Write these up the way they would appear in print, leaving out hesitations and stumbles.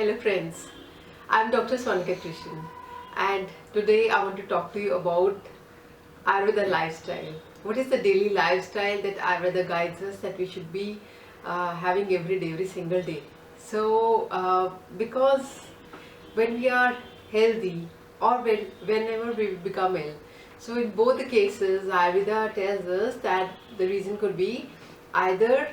Hello friends, I am Dr. Sonica Krishan and today I want to talk to you about Ayurveda lifestyle. What is the daily lifestyle that Ayurveda guides us that we should be having every day, every single day. Because when we are healthy or whenever we become ill, so in both the cases Ayurveda tells us that the reason could be either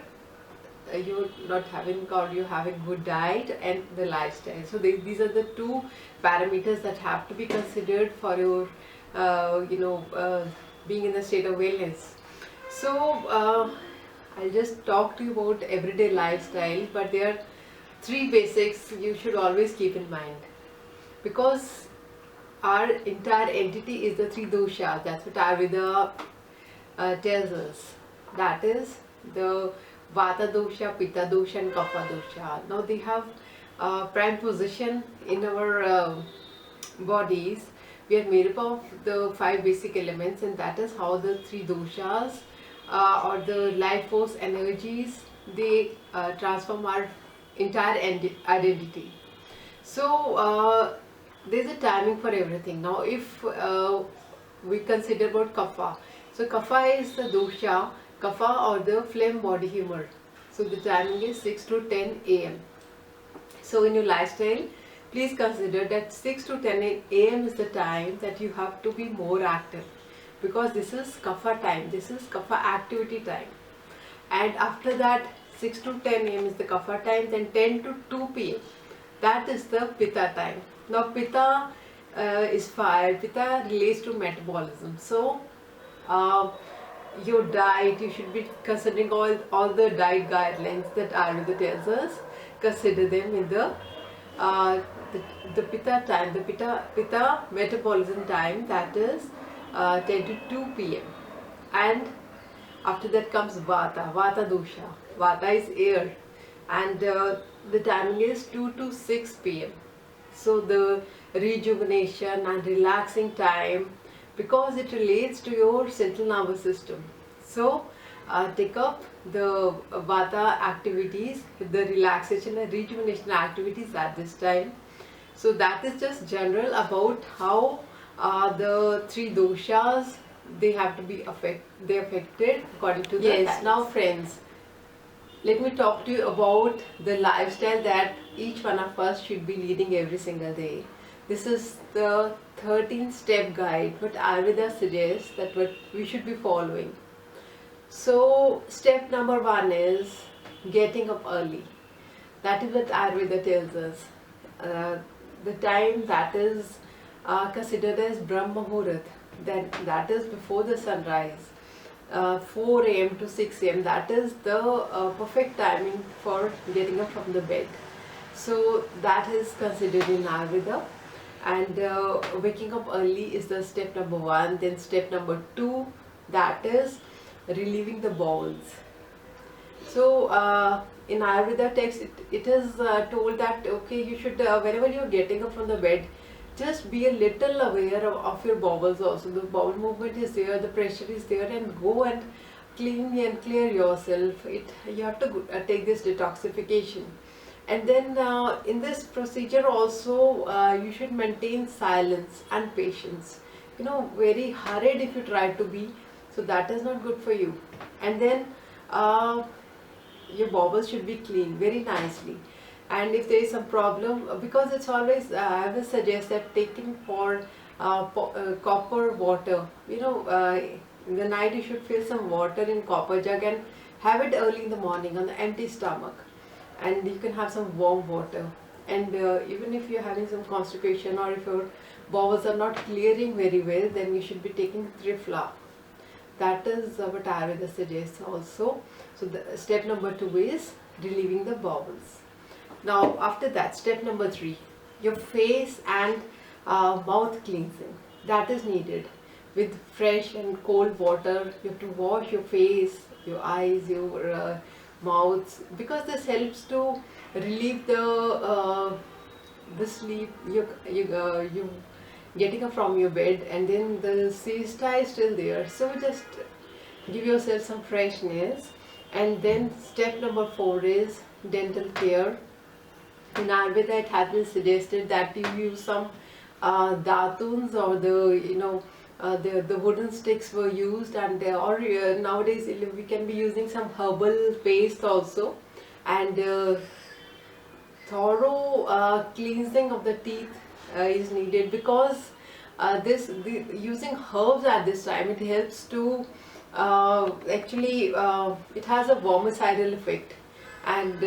you're not having or you having good diet and the lifestyle. So these are the two parameters that have to be considered for your being in a state of wellness. So I'll just talk to you about everyday lifestyle, but there are three basics you should always keep in mind, because our entire entity is the three doshas. That's what Ayurveda tells us. That is the Vata dosha, Pitta dosha and Kapha dosha. Now they have prime position in our bodies. We are made up of the five basic elements, and that is how the three doshas or the life force energies, they transform our entire identity. So there's a timing for everything. Now if we consider about Kapha, so Kapha is the dosha, Kapha or the flame body humor. So the timing is 6 to 10 a.m. So in your lifestyle, please consider that 6 to 10 a.m. is the time that you have to be more active, because this is Kapha time, this is Kapha activity time. And after that 6 to 10 a.m. is the Kapha time, then 10 to 2 p.m. that is the Pitta time. Now Pitta is fire, Pitta relates to metabolism. So your diet, you should be considering all the diet guidelines that Ayurveda tells us. Consider them in the Pitta time, the Pitta metabolism time, that is 10 to 2 p.m. And after that comes Vata dosha. Vata is air, and the timing is 2 to 6 p.m. So the rejuvenation and relaxing time, because it relates to your central nervous system. So take up the Vata activities, the relaxation and rejuvenation activities at this time. So that is just general about how the three doshas, they have to be affected according to the times. Now friends, let me talk to you about the lifestyle that each one of us should be leading every single day. This is the 13-step guide what Ayurveda suggests that what we should be following. So step number 1 is getting up early. That is what Ayurveda tells us. The time that is considered as Brahma Muhurat, then that is before the sunrise. 4 a.m. to 6 a.m. that is the perfect timing for getting up from the bed. So that is considered in Ayurveda. And waking up early is the step number 1. Then step number 2, that is relieving the bowels. So in Ayurveda text, it is told that okay, you should whenever you are getting up from the bed, just be a little aware of your bowels also. The bowel movement is there, the pressure is there, and go and clean and clear yourself. You have to take this detoxification. And then in this procedure also you should maintain silence and patience. Very hurried if you try to be, so that is not good for you. And then your bowels should be clean very nicely. And if there is some problem, because it's always I will suggest that taking for copper water, in the night you should fill some water in copper jug and have it early in the morning on the empty stomach. And you can have some warm water. And even if you're having some constipation or if your bowels are not clearing very well, then you should be taking Trifla. That is what Ayurveda suggests also. So the step number 2 is relieving the bowels. Now after that, step number 3, your face and mouth cleansing. That is needed with fresh and cold water. You have to wash your face, your eyes, your mouths, because this helps to relieve the sleep. You getting up from your bed, and then the siesta is still there. So just give yourself some freshness. And then step number 4 is dental care. In Ayurveda, it has been suggested that you use some datuns, or the wooden sticks were used, and nowadays we can be using some herbal paste also, and thorough cleansing of the teeth is needed, because using herbs at this time, it helps to actually it has a wormicidal effect, and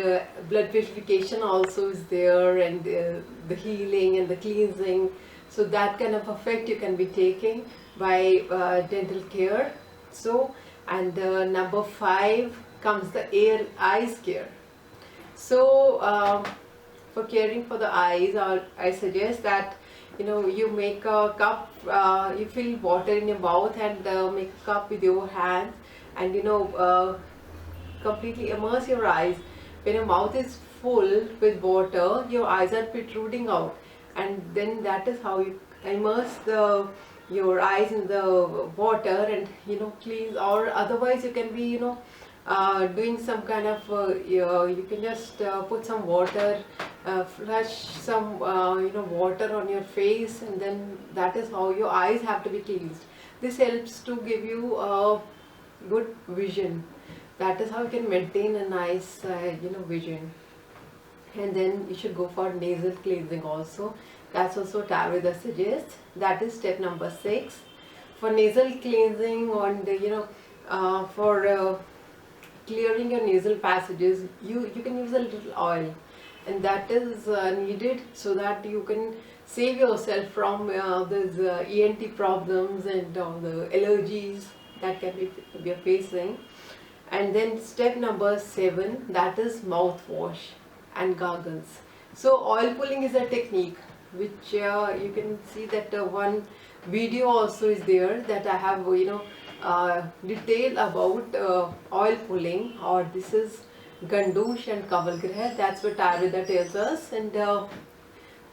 blood purification also is there, and the healing and the cleansing. So that kind of effect you can be taking by dental care. So, and number 5 comes the eyes care. So for caring for the eyes, I suggest that you make a cup, you fill water in your mouth, and make a cup with your hands, and completely immerse your eyes. When your mouth is full with water, your eyes are protruding out, and then that is how you immerse your eyes in the water, and cleanse. Or otherwise you can be doing some kind of you can just put some water, flush some water on your face, and then that is how your eyes have to be cleansed. This helps to give you good vision. That is how you can maintain a nice vision. And then you should go for nasal cleansing also. That's also what Ayurveda suggests. That is step number 6. For nasal cleansing, on the for clearing your nasal passages, you can use a little oil, and that is needed so that you can save yourself from these ENT problems and the allergies that can be we are facing. And then step number 7, that is mouthwash and gargles. So oil pulling is a technique which you can see that one video also is there that I have detail about oil pulling, or this is gandush and kavalgrah. That's what Ayurveda tells us, and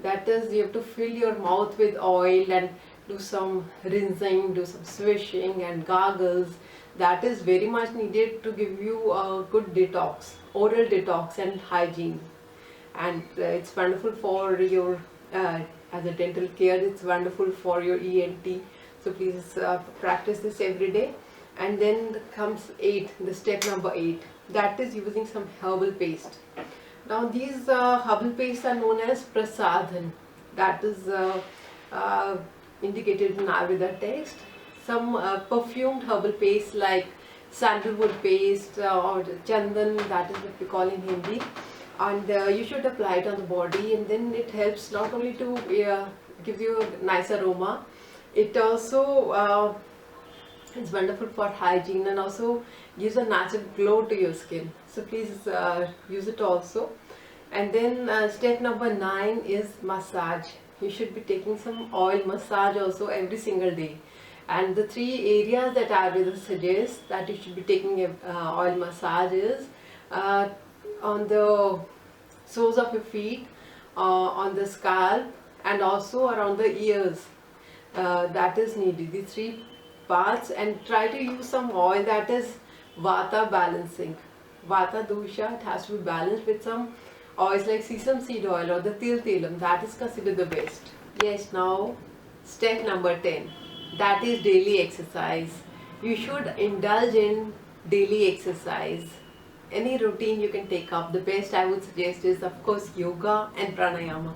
that is you have to fill your mouth with oil and do some rinsing, do some swishing and gargles. That is very much needed to give you a good detox, oral detox and hygiene. And it's wonderful for your as a dental care, it's wonderful for your ENT. So please practice this every day. And then comes 8, the step number 8, that is using some herbal paste. Now these herbal pastes are known as prasadhan. That is indicated in Ayurveda text. Some perfumed herbal paste like sandalwood paste or chandan, that is what we call in Hindi, and you should apply it on the body, and then it helps not only to give you a nice aroma, it also is wonderful for hygiene and also gives a natural glow to your skin. So please use it also. And then step number 9 is massage. You should be taking some oil massage also every single day. And the 3 areas that Ayurveda suggests that you should be taking oil massage is on the soles of your feet, on the scalp, and also around the ears. That is needed, the 3 parts. And try to use some oil that is Vata balancing. Vata Dosha, it has to be balanced with some oils like sesame seed oil or the til telam. That is considered the best. Yes, now step number 10. That is daily exercise. You should indulge in daily exercise. Any routine you can take up. The best I would suggest is of course yoga and pranayama.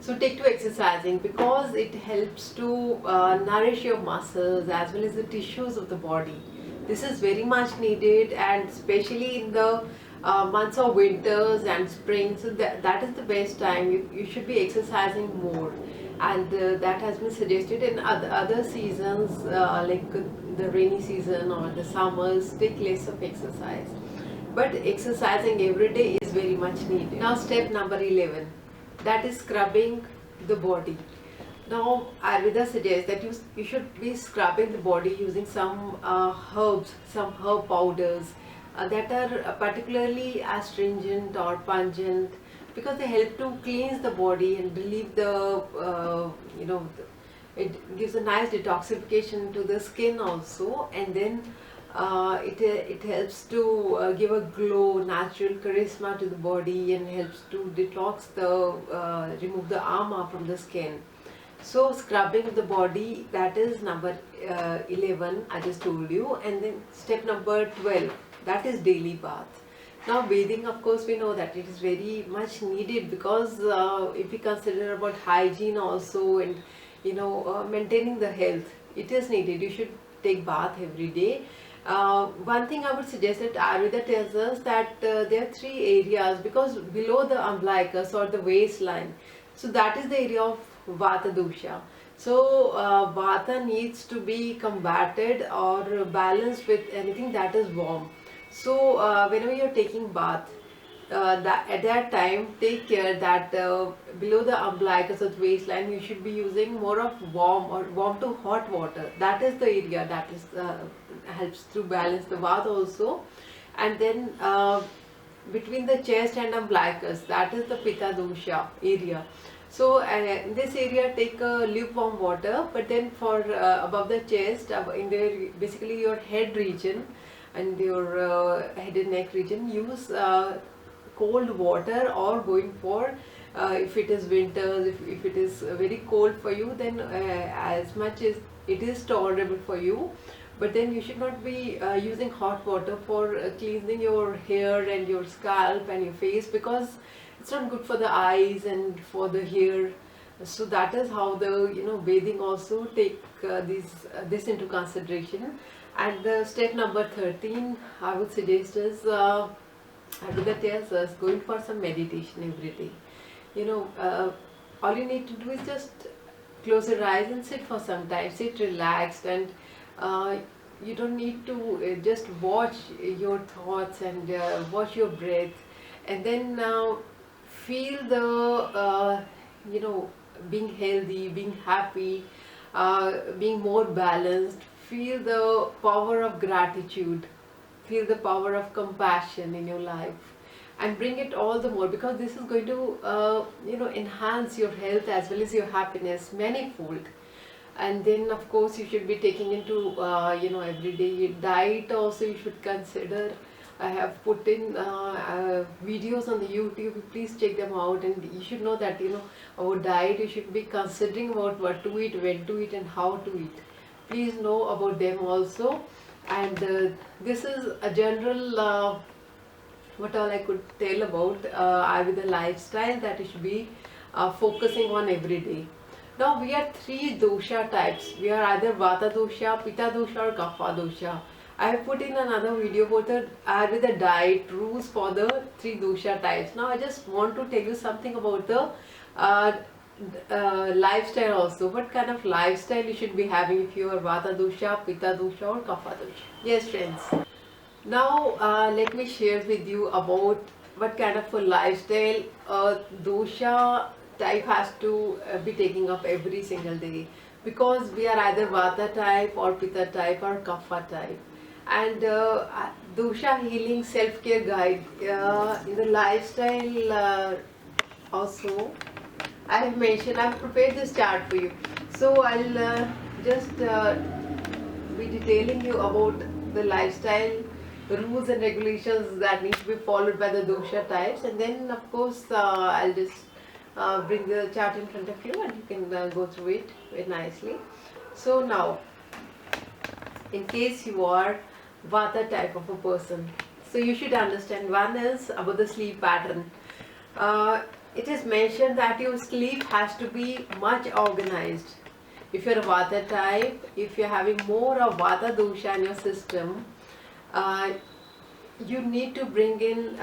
So take to exercising because it helps to nourish your muscles as well as the tissues of the body. This is very much needed, and especially in the months of winters and spring. So that is the best time. You should be exercising more. And that has been suggested in other seasons like the rainy season or the summers, take less of exercise. But exercising every day is very much needed. Now step number 11, that is scrubbing the body. Now Ayurveda suggests that you should be scrubbing the body using some herbs, some herb powders that are particularly astringent or pungent, because they help to cleanse the body and relieve the it gives a nice detoxification to the skin also. And then It helps to give a glow, natural charisma to the body, and helps to detox remove the ama from the skin. So scrubbing of the body, that is number 11, I just told you. And then step number 12, that is daily bath. Now bathing, of course, we know that it is very much needed, because if we consider about hygiene also, and maintaining the health, it is needed. You should take bath every day. One thing I would suggest, that Ayurveda tells us that there are 3 areas, because below the umbilicus or the waistline, so that is the area of Vata dosha. So Vata needs to be combated or balanced with anything that is warm. So whenever you are taking bath, at that time, take care that below the umbilicus or the waistline, you should be using more of warm to hot water. That is the area that is helps to balance the bath also. And then between the chest and umbilicus, that is the Pitta dosha area. So in this area, take lukewarm water, but then for above the chest, in the basically your head region and your head and neck region, use cold water, or going for if it is winters, if it is very cold for you, then as much as it is tolerable for you, but then you should not be using hot water for cleansing your hair and your scalp and your face, because it's not good for the eyes and for the hair. So that is how the bathing also take this into consideration. And the step number 13, I would suggest is Ayurveda tells us going for some meditation every day. All you need to do is just close your eyes and sit for some time, sit relaxed, and you don't need to just watch your thoughts and watch your breath, and then feel the being healthy, being happy, being more balanced. Feel the power of gratitude, feel the power of compassion in your life, and bring it all the more, because this is going to enhance your health as well as your happiness manifold. And then of course you should be taking into everyday diet also. You should consider, I have put in videos on the YouTube, please check them out. And you should know that our diet, you should be considering about what to eat, when to eat, and how to eat. Please know about them also. And this is a general what all I could tell about Ayurveda lifestyle that you should be focusing on every day. Now we are 3 dosha types. We are either Vata dosha, Pitta dosha, or Kapha dosha. I have put in another video about the Ayurveda diet rules for the 3 dosha types. Now I just want to tell you something about the lifestyle also. What kind of lifestyle you should be having if you are Vata dosha, Pitta dosha, or Kapha dosha. Yes friends. Now let me share with you about what kind of a lifestyle dosha type has to be taking up every single day, because we are either Vata type or Pitta type or Kapha type. And dosha healing self-care guide in the lifestyle also I have mentioned, I have prepared this chart for you. So I'll just be detailing you about the lifestyle rules and regulations that need to be followed by the dosha types, and then of course I'll just bring the chart in front of you, and you can go through it very nicely. So now, in case you are Vata type of a person, so you should understand, one is about the sleep pattern. It is mentioned that your sleep has to be much organized. If you're a Vata type, if you're having more of Vata dosha in your system, you need to bring in,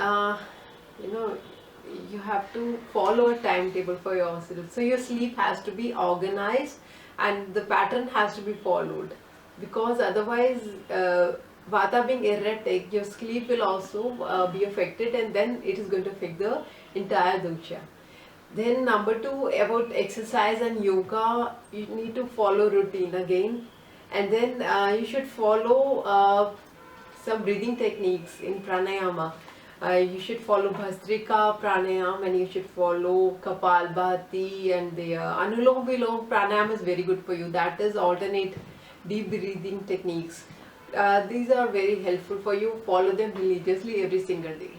you have to follow a timetable for yourself. So your sleep has to be organized and the pattern has to be followed, because otherwise Vata being erratic, your sleep will also be affected, and then it is going to affect the entire dosha. Then number 2, about exercise and yoga, you need to follow routine again, and then you should follow some breathing techniques in pranayama. You should follow Bhastrika pranayama, and you should follow Kapalbhati, and the Anulom Vilom pranayama is very good for you. That is alternate deep breathing techniques. These are very helpful for you. Follow them religiously every single day.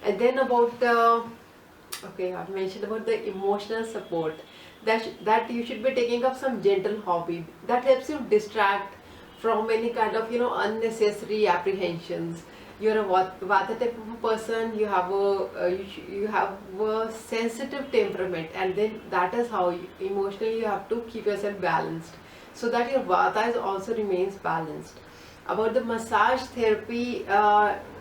And then about the, okay, I've mentioned about the emotional support. That you should be taking up some gentle hobby that helps you distract from any kind of unnecessary apprehensions. You're a Vata type of a person. You have you have a sensitive temperament, and then that is how emotionally you have to keep yourself balanced, so that your Vata is also remains balanced. About the massage therapy,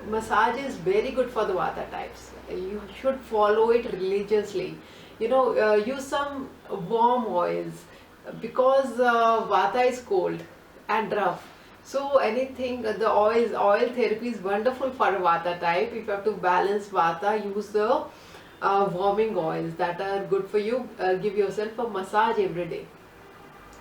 massage is very good for the Vata types. You should follow it religiously. Use some warm oils, because Vata is cold and rough. So anything, the oil therapy is wonderful for a Vata type. If you have to balance Vata, use the warming oils that are good for you. Give yourself a massage every day.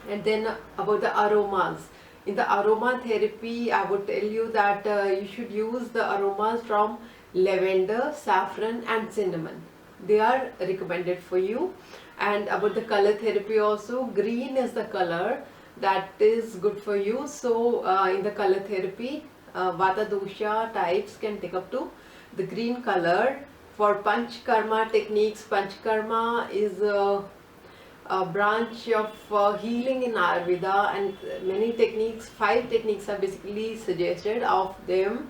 And then about the aromas. In the aroma therapy, I would tell you that you should use the aromas from lavender, saffron and cinnamon. They are recommended for you. And about the color therapy also, green is the color that is good for you. So in the color therapy, Vata Dosha types can take up to the green color. For PANCHAKARMA techniques, PANCHAKARMA is a branch of healing in Ayurveda, and many techniques, 5 techniques are basically suggested. Of them,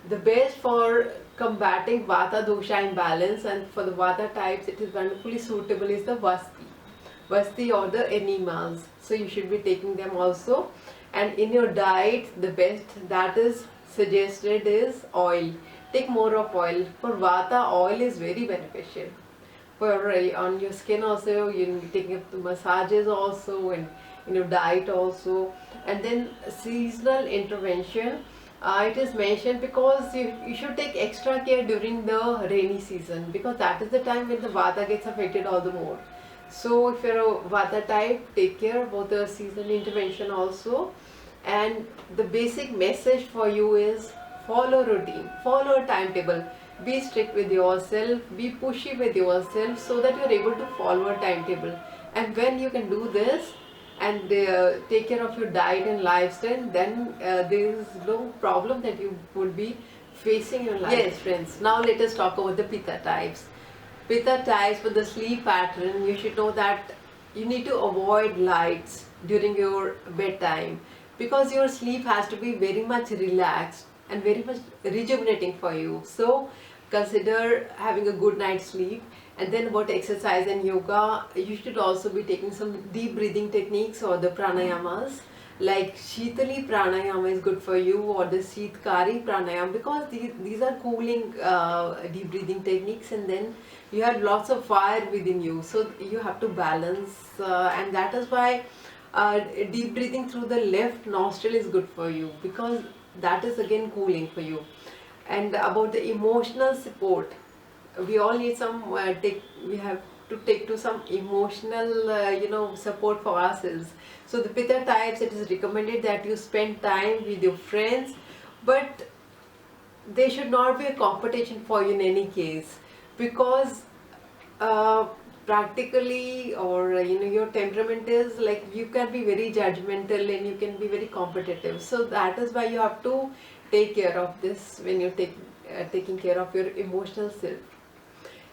the best for combating Vata Dosha imbalance and for the Vata types it is wonderfully suitable is the Vasti or the enemas. So you should be taking them also. And in your diet, the best that is suggested is oil. Take more of oil. For Vata, oil is very beneficial. For on your skin also, you'll be taking up the massages also, and in your diet also. And then seasonal intervention. It is mentioned because you should take extra care during the rainy season, because that is the time when the Vata gets affected all the more. So if you're a Vata type, take care about the seasonal intervention also. And the basic message for you is follow routine, follow a timetable. Be strict with yourself, be pushy with yourself, so that you're able to follow a timetable. And when you can do this and take care of your diet and lifestyle, then there is no problem that you would be facing in life. Yes, friends. Now let us talk about the Pitta types. Pitta types, for the sleep pattern, you should know that you need to avoid lights during your bedtime, because your sleep has to be very much relaxed and very much rejuvenating for you. So consider having a good night's sleep. And then about exercise and yoga, you should also be taking some deep breathing techniques or the pranayamas, like Shitali pranayama is good for you, or the Shitkari pranayama, because these are cooling deep breathing techniques, and then you have lots of fire within you, so you have to balance, and that is why deep breathing through the left nostril is good for you, because that is again cooling for you. And about the emotional support, we all need some we have to take to some emotional support for ourselves. So the Pitta types, it is recommended that you spend time with your friends, but they should not be a competition for you in any case, because practically, or your temperament is like, you can be very judgmental and you can be very competitive. So that is why you have to take care of this when you're taking care of your emotional self.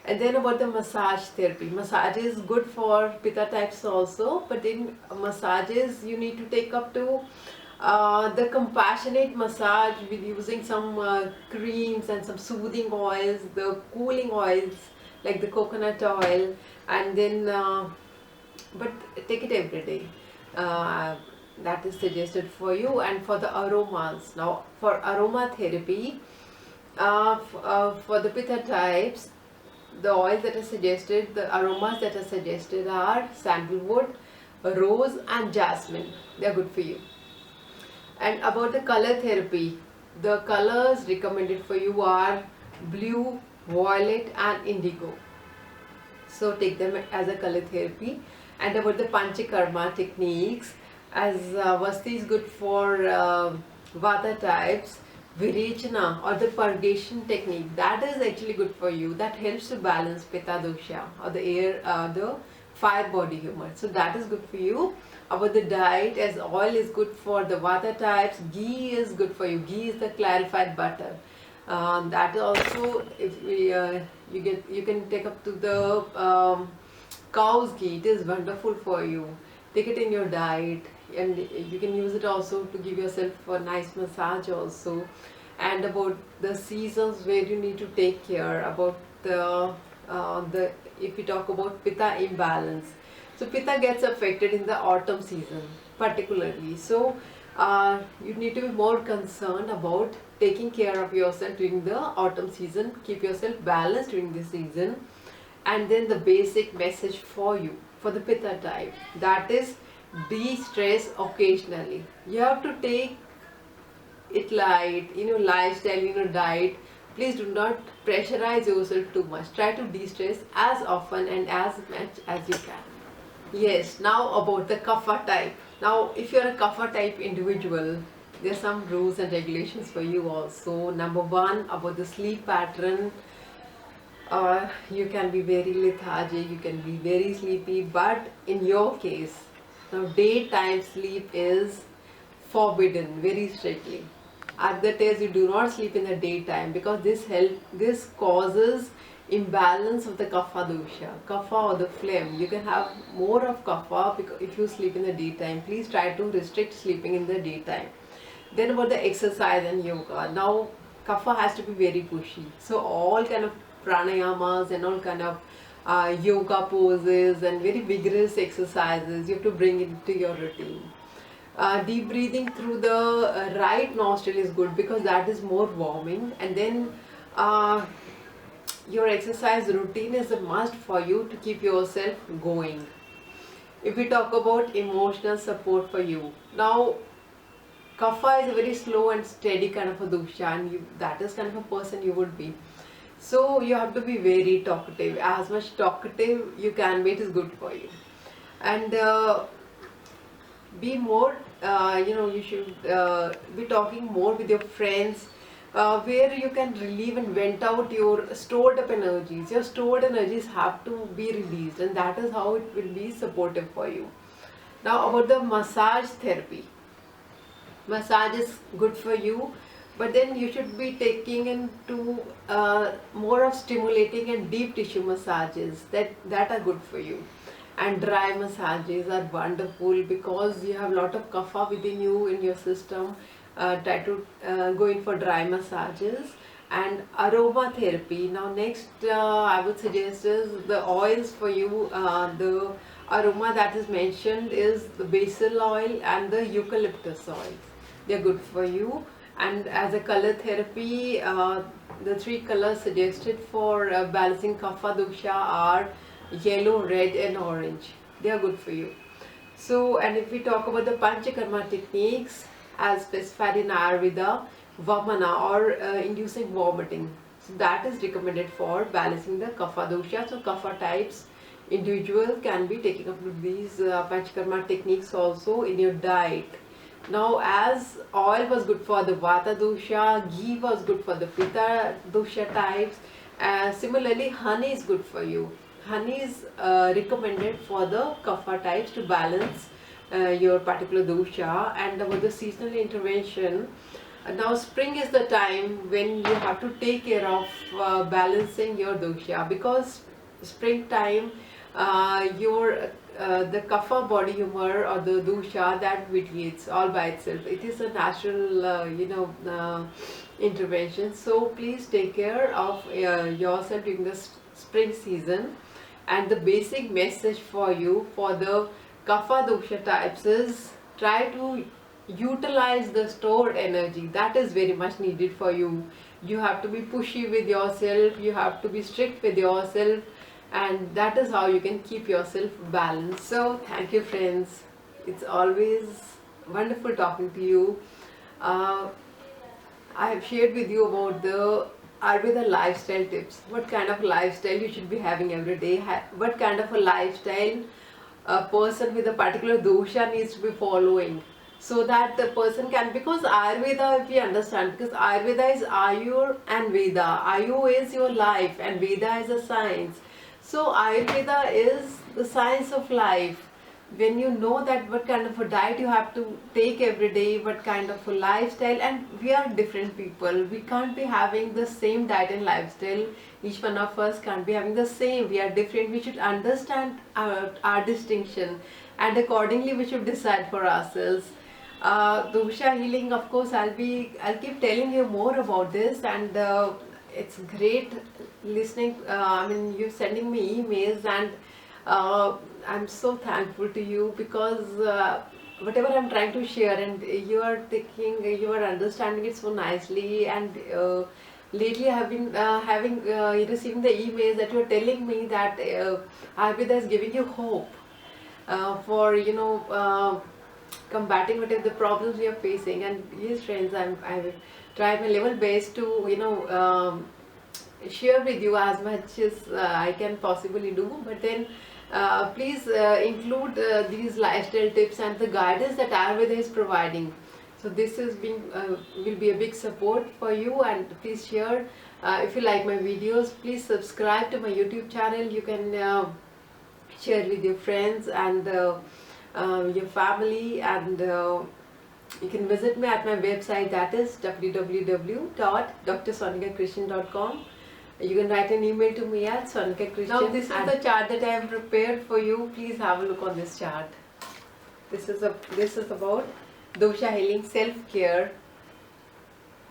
And then about the massage therapy. Massage is good for Pitta types also, but in massages you need to take up to the compassionate massage with using some creams and some soothing oils, the cooling oils like the coconut oil, and then but take it every day. That is suggested for you. And for the aromas, now for aromatherapy, for the Pitta types, the oils that are suggested, the aromas that are suggested are sandalwood, rose and jasmine. They are good for you. And about the color therapy, the colors recommended for you are blue, violet and indigo. So take them as a color therapy. And about the Panchakarma techniques, as Vasti is good for Vata types, VAMANA or the purgation technique, that is actually good for you. That helps to balance Pitta Dosha or the air, the fire body humor. So that is good for you. About the diet, as oil is good for the Vata types, ghee is good for you. Ghee is the clarified butter. That also, if we you can take up to the cow's ghee. It is wonderful for you. Take it in your diet, and you can use it also to give yourself a nice massage also. And about the seasons where you need to take care about the if we talk about pitta imbalance, so pitta gets affected in the autumn season particularly. So you need to be more concerned about taking care of yourself during the autumn season. Keep yourself balanced during this season. And then the basic message for you for the pitta type, that is de-stress occasionally. You have to take it light, lifestyle, diet. Please do not pressurize yourself too much. Try to de-stress as often and as much as you can. Yes, now about the kapha type. Now, if you're a kapha type individual, there's some rules and regulations for you also. Number one, about the sleep pattern. You can be very lethargic, you can be very sleepy, but in your case, now daytime sleep is forbidden very strictly. At the test, you do not sleep in the daytime because this causes imbalance of the kapha dosha, kapha or the phlegm. You can have more of kapha because if you sleep in the daytime. Please try to restrict sleeping in the daytime. Then about the exercise and yoga. Now kapha has to be very pushy, so all kind of pranayamas and all kind of yoga poses and very vigorous exercises you have to bring into your routine. Deep breathing through the right nostril is good because that is more warming. And then your exercise routine is a must for you to keep yourself going. If we talk about emotional support for you, now kapha is a very slow and steady kind of a dosha, and that is kind of a person you would be. So you have to be very talkative. As much talkative you can be, it is good for you. And be more, you should be talking more with your friends, where you can relieve and vent out your stored up energies. Your stored energies have to be released, and that is how it will be supportive for you. Now about the massage therapy. Massage is good for you, but then you should be taking into more of stimulating and deep tissue massages that are good for you. And dry massages are wonderful because you have a lot of kapha within you in your system. Try to go in for dry massages. And aroma therapy. Now next I would suggest is the oils for you. The aroma that is mentioned is the basil oil and the eucalyptus oil. They are good for you. And as a color therapy, the three colors suggested for balancing kapha dosha are yellow, red and orange. They are good for you. So, and if we talk about the panchakarma techniques as specified in Ayurveda, VAMANA or inducing vomiting, so that is recommended for balancing the kapha dosha. So kapha types individual can be taking up with these panchakarma techniques also in your diet. Now, as oil was good for the Vata dosha, ghee was good for the Pitta dosha types. Similarly, honey is good for you. Honey is recommended for the kapha types to balance your particular dosha. And about the seasonal intervention, now spring is the time when you have to take care of balancing your dosha, because springtime your the kapha body humor or the dosha that vitiates all by itself. It is a natural intervention. So please take care of yourself during the spring season. And the basic message for you for the kapha dosha types is try to utilize the stored energy that is very much needed for you. You have to be pushy with yourself, you have to be strict with yourself, and that is how you can keep yourself balanced. So thank you friends, it's always wonderful talking to you. I have shared with you about the Ayurveda lifestyle tips, what kind of lifestyle you should be having every day, what kind of a lifestyle a person with a particular dosha needs to be following, so that the person can, because Ayurveda, if we understand, because Ayurveda is Ayur and Veda. Ayur is your life and Veda is a science. So Ayurveda is the science of life. when you know that what kind of a diet you have to take every day, what kind of a lifestyle, and we are different people, we can't be having the same diet and lifestyle, each one of us can't be having the same, we are different, we should understand our distinction, and accordingly we should decide for ourselves. Dosha healing, of course, I'll keep telling you more about this, and it's great listening. I mean, you sending me emails, and I'm so thankful to you, because whatever I'm trying to share, and you are taking, you are understanding it so nicely, and lately I have been receiving the emails that you are telling me that Ayurveda is giving you hope for combating whatever the problems we are facing. And yes, friends, I try my level best to share with you as much as I can possibly do. But then please include these lifestyle tips and the guidance that Ayurveda is providing. So this is being will be a big support for you, and please share. If you like my videos, please subscribe to my YouTube channel. You can share with your friends and your family, and you can visit me at my website, that is www.drsonicakrishan.com. You can write an email to me at sonicakrishan. Now this is the chart that I have prepared for you. Please have a look on this chart. This is about dosha healing self-care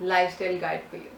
lifestyle guide for you.